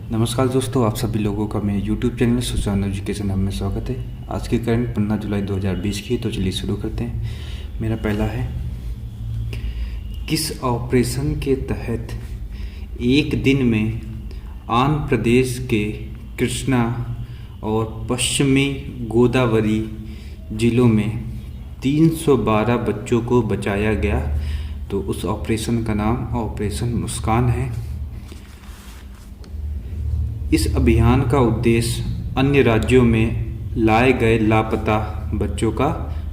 नमस्कार दोस्तों, आप सभी लोगों का मेरे YouTube channel Sushant education hub में स्वागत है। आज की करंट 15 जुलाई 2020 की, तो चलिए शुरू करते हैं। मेरा पहला है, किस ऑपरेशन के तहत एक दिन में आंध्र प्रदेश के कृष्णा और पश्चिमी गोदावरी जिलों में 312 बच्चों को बचाया गया? तो उस ऑपरेशन का नाम ऑपरेशन मुस्कान है। इस अभियान का उद्देश्य अन्य राज्यों में लाए गए लापता बच्चों का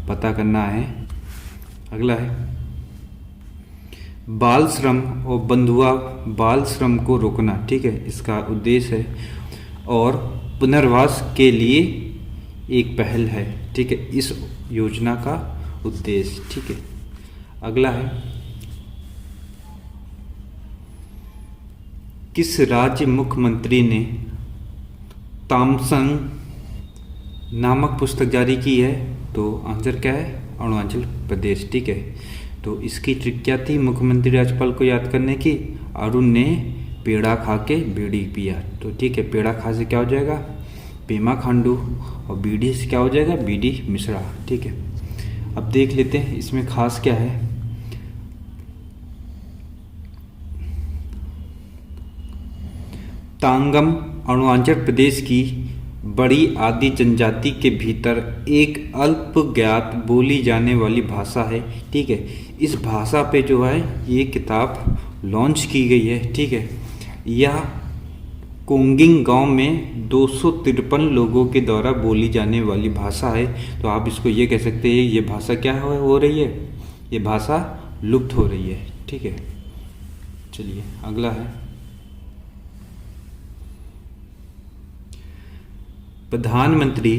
पता करना है। अगला है, बाल श्रम और बंधुआ बाल श्रम को रोकना, ठीक है, इसका उद्देश्य है। और पुनर्वास के लिए एक पहल है, ठीक है, इस योजना का उद्देश्य, ठीक है। अगला है, किस राज्य मुख्यमंत्री ने तामसंग नामक पुस्तक जारी की है? तो आंसर क्या है? अरुणाचल प्रदेश, ठीक है। तो इसकी ट्रिक क्या थी मुख्यमंत्री राज्यपाल को याद करने की? अरुण ने पेड़ा खा के बीड़ी पिया। तो ठीक है, पेड़ा खा से क्या हो जाएगा? पेमा खांडू, और बीड़ी से क्या हो जाएगा? बीडी मिश्रा, ठीक है। अब देख लेते हैं इसमें खास क्या है। तांगम अरुणाचल प्रदेश की बड़ी आदि जनजाति के भीतर एक अल्प ज्ञात बोली जाने वाली भाषा है, ठीक है। इस भाषा पे जो है ये किताब लॉन्च की गई है, ठीक है। यह कोंगिंग गांव में 253 लोगों के द्वारा बोली जाने वाली भाषा है। तो आप इसको ये कह सकते हैं, ये भाषा क्या हो रही है? ये भाषा लुप्त हो रही है, ठीक है। चलिए अगला है, प्रधानमंत्री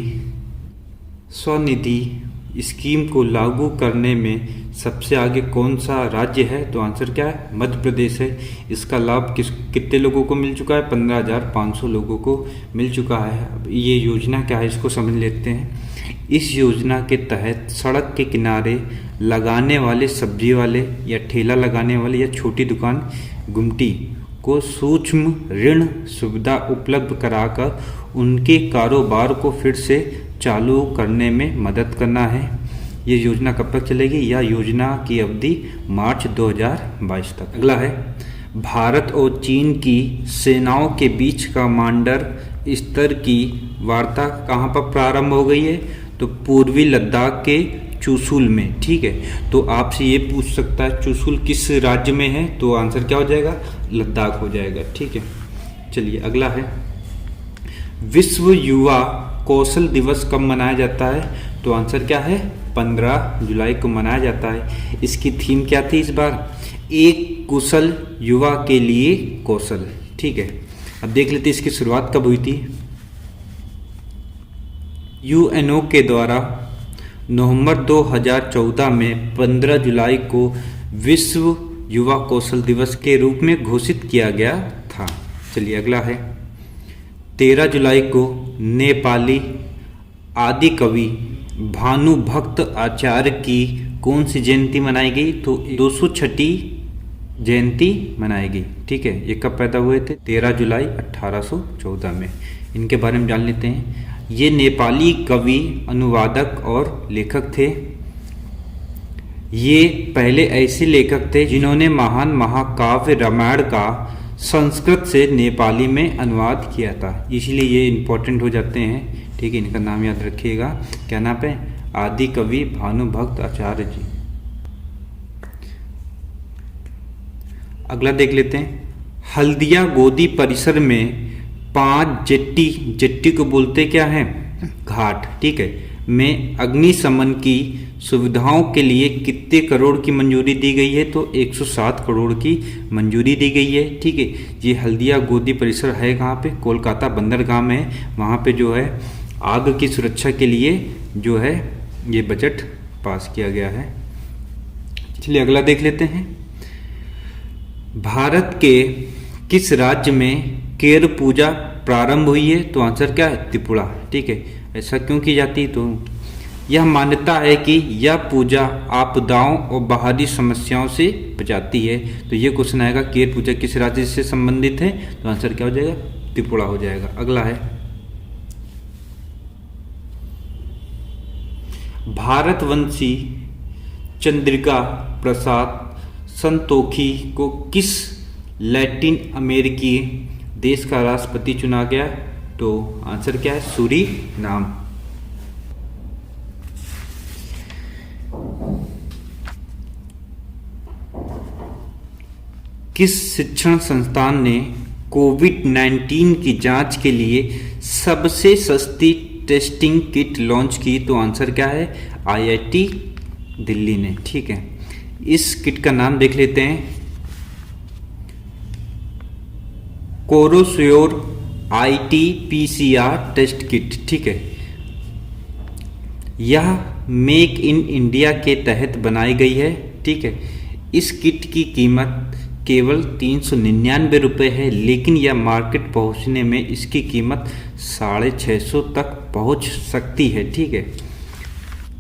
स्वनिधि स्कीम को लागू करने में सबसे आगे कौन सा राज्य है? तो आंसर क्या है? मध्य प्रदेश है। इसका लाभ कितने लोगों को मिल चुका है? 15,500 लोगों को मिल चुका है। अब ये योजना क्या है, इसको समझ लेते हैं। इस योजना के तहत सड़क के किनारे लगाने वाले सब्जी वाले या ठेला लगाने वाले या छोटी दुकान गुमटी को सूक्ष्म ऋण सुविधा उपलब्ध कराकर उनके कारोबार को फिर से चालू करने में मदद करना है। ये योजना कब तक चलेगी? यह योजना की अवधि मार्च 2022 तक। अगला है, भारत और चीन की सेनाओं के बीच कमांडर स्तर की वार्ता कहाँ पर प्रारंभ हो गई है? तो पूर्वी लद्दाख के चुशुल में, ठीक है। तो आपसे ये पूछ सकता है चुशुल किस राज्य में है? तो आंसर क्या हो जाएगा? लद्दाख हो जाएगा, ठीक है। चलिए अगला है, विश्व युवा कौशल दिवस कब मनाया जाता है? तो आंसर क्या है? 15 जुलाई को मनाया जाता है। इसकी थीम क्या थी इस बार? एक कुशल युवा के लिए कौशल, ठीक है। अब देख लेते इसकी शुरुआत कब हुई थी। यूएनओ के द्वारा नवंबर 2014 में 15 जुलाई को विश्व युवा कौशल दिवस के रूप में घोषित किया गया था। चलिए अगला है, 13 जुलाई को नेपाली आदि कवि भानुभक्त आचार्य की कौन सी जयंती मनाई गई? तो 206वीं जयंती मनाई गई, ठीक है। ये कब पैदा हुए थे? 13 जुलाई 1814 में। इनके बारे में जान लेते हैं। ये नेपाली कवि, अनुवादक और लेखक थे। ये पहले ऐसे लेखक थे जिन्होंने महान महाकाव्य रामायण का संस्कृत से नेपाली में अनुवाद किया था, इसलिए ये इम्पोर्टेंट हो जाते हैं, ठीक है। इनका नाम याद रखिएगा। क्या नाम है? आदि कवि भानुभक्त आचार्य जी। अगला देख लेते हैं, हल्दिया गोदी परिसर में 5 जेट्टी को बोलते क्या है? घाट, ठीक है, में अग्निशमन की सुविधाओं के लिए कितने करोड़ की मंजूरी दी गई है? तो 107 करोड़ की मंजूरी दी गई है, ठीक है। ये हल्दिया गोदी परिसर है कहाँ पे? कोलकाता बंदरगाह में। वहाँ पे जो है आग की सुरक्षा के लिए जो है ये बजट पास किया गया है। चलिए अगला देख लेते हैं, भारत के किस राज्य में केर पूजा प्रारंभ हुई है? तो आंसर क्या है? त्रिपुरा, ठीक है। ऐसा क्यों की जाती है? तो यह मान्यता है कि यह पूजा आपदाओं और बाहरी समस्याओं से बचाती है। तो ये क्वेश्चन आएगा, केर पूजा किस राज्य से संबंधित है? तो आंसर क्या हो जाएगा? त्रिपुरा हो जाएगा। अगला है भारतवंशी चंद्रिका प्रसाद संतोखी को किस लैटिन अमेरिकी देश का राष्ट्रपति चुना गया? तो आंसर क्या है? सूरीनाम। किस शिक्षण संस्थान ने कोविड-19 की जांच के लिए सबसे सस्ती टेस्टिंग किट लॉन्च की? तो आंसर क्या है? आईआईटी दिल्ली ने। ठीक है, इस किट का नाम देख लेते हैं, कोरोश्योर आईटी-पीसीआर टेस्ट किट। ठीक है, यह मेक इन इंडिया के तहत बनाई गई है। ठीक है, इस किट की कीमत केवल 399 रुपये है, लेकिन यह मार्केट पहुंचने में इसकी कीमत 650 तक पहुंच सकती है। ठीक है,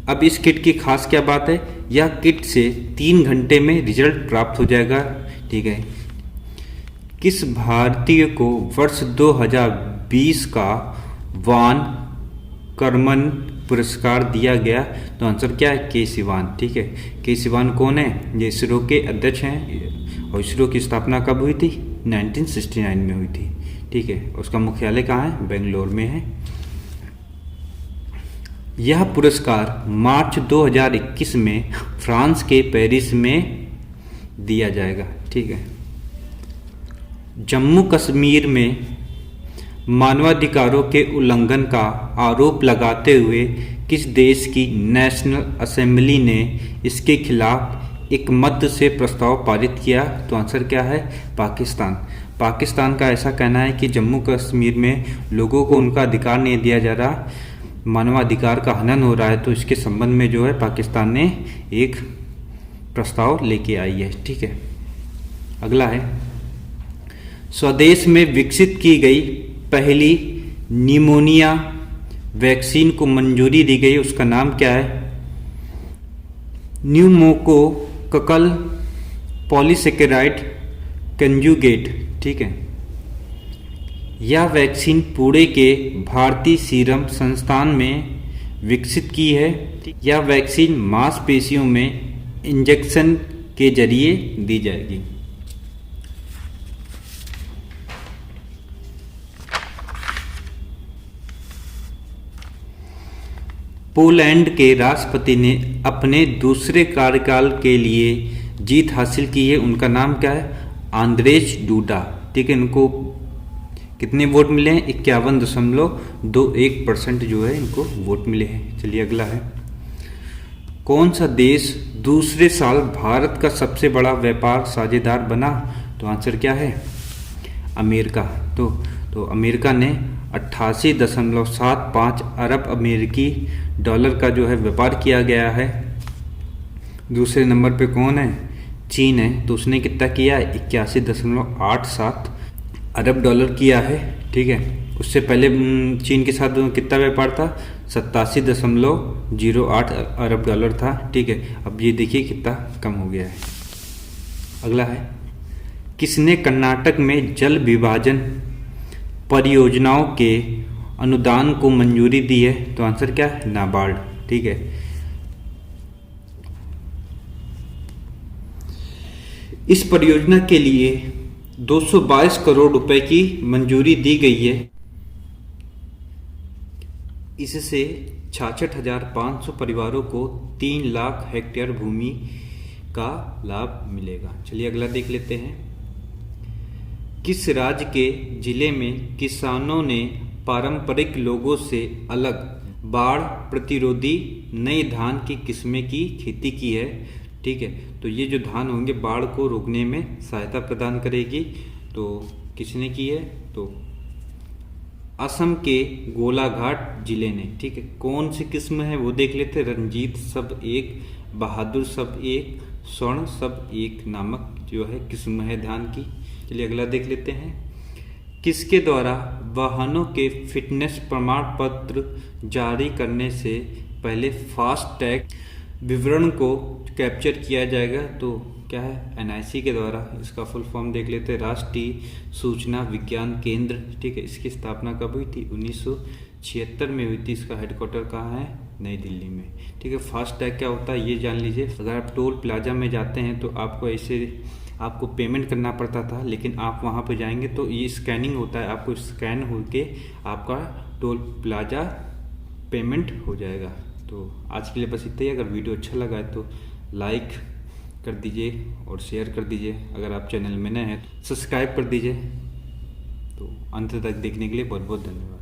अब इस किट की खास क्या बात है? यह किट से 3 घंटे में रिजल्ट प्राप्त हो जाएगा। ठीक है, किस भारतीय को वर्ष 2020 का वान कर्मन पुरस्कार दिया गया? तो आंसर क्या है? के सिवान। ठीक है, के सिवान कौन है? ये इसरो के अध्यक्ष हैं और इसरो की स्थापना कब हुई थी? 1969 में हुई थी। ठीक है, उसका मुख्यालय कहाँ है? बेंगलोर में है। यह पुरस्कार मार्च 2021 में फ्रांस के पेरिस में दिया जाएगा। ठीक है, जम्मू कश्मीर में मानवाधिकारों के उल्लंघन का आरोप लगाते हुए किस देश की नेशनल असेंबली ने इसके खिलाफ एक मत से प्रस्ताव पारित किया? तो आंसर क्या है? पाकिस्तान। पाकिस्तान का ऐसा कहना है कि जम्मू कश्मीर में लोगों को उनका अधिकार नहीं दिया जा रहा, मानवाधिकार का हनन हो रहा है, तो इसके संबंध में जो है पाकिस्तान ने एक प्रस्ताव लेके आई है। ठीक है, अगला है स्वदेश में विकसित की गई पहली निमोनिया वैक्सीन को मंजूरी दी गई, उसका नाम क्या है? Pneumococcal polysaccharide conjugate. ठीक है, यह वैक्सीन पुणे के भारतीय सीरम संस्थान में विकसित की है। यह वैक्सीन मांसपेशियों में इंजेक्शन के जरिए दी जाएगी। पोलैंड के राष्ट्रपति ने अपने दूसरे कार्यकाल के लिए जीत हासिल की है, उनका नाम क्या है? Andrzej DUDA. ठीक है, इनको कितने वोट मिले हैं? 51.21% जो है इनको वोट मिले हैं। चलिए अगला है, कौन सा देश दूसरे साल भारत का सबसे बड़ा व्यापार साझेदार बना? तो आंसर क्या है? अमेरिका। तो अमेरिका ने 88.75 अरब अमेरिकी डॉलर का जो है व्यापार किया गया है। दूसरे नंबर पे कौन है? चीन है, तो उसने कितना किया है? 81.87 अरब डॉलर किया है। ठीक है, उससे पहले चीन के साथ कितना व्यापार था? 87.08 अरब डॉलर था। ठीक है, अब ये देखिए कितना कम हो गया है। अगला है, किसने कर्नाटक में जल विभाजन परियोजनाओं के अनुदान को मंजूरी दी है? तो आंसर क्या है? नाबार्ड। ठीक है, इस परियोजना के लिए 222 करोड़ रुपए की मंजूरी दी गई है। इससे 66,500 परिवारों को 3 लाख हेक्टेयर भूमि का लाभ मिलेगा। चलिए अगला देख लेते हैं, किस राज्य के जिले में किसानों ने पारंपरिक लोगों से अलग बाढ़ प्रतिरोधी नई धान की किस्में की खेती की है? ठीक है, तो ये जो धान होंगे बाढ़ को रोकने में सहायता प्रदान करेगी। तो किसने की है? तो असम के गोलाघाट जिले ने। ठीक है, कौन सी किस्म है वो देख लेते हैं। रंजीत सब एक, बहादुर सब एक, स्वर्ण सब एक नामक जो है किस्म है धान की। चलिए अगला देख लेते हैं, किसके द्वारा वाहनों के फिटनेस प्रमाण पत्र जारी करने से पहले फास्ट टैग विवरण को कैप्चर किया जाएगा? तो क्या है, एनआईसी के द्वारा, इसका फुल फॉर्म देख लेते हैं, राष्ट्रीय सूचना विज्ञान केंद्र, ठीक है। इसकी स्थापना कब हुई थी, 1976 में हुई थी। इसका हेडक्वार्टर कहाँ है, नई दिल्ली में, ठीक है। फास्टैग क्या होता है ये जान लीजिए। अगर आप टोल प्लाजा में जाते हैं तो आपको पेमेंट करना पड़ता था, लेकिन आप वहाँ पे जाएंगे तो ये स्कैनिंग होता है, आपको स्कैन होके आपका टोल प्लाजा पेमेंट हो जाएगा। तो आज के लिए बस इतना ही। अगर वीडियो अच्छा लगा है तो लाइक कर दीजिए और शेयर कर दीजिए। अगर आप चैनल में नए हैं तो सब्सक्राइब कर दीजिए। तो अंत तक देखने के लिए बहुत बहुत धन्यवाद।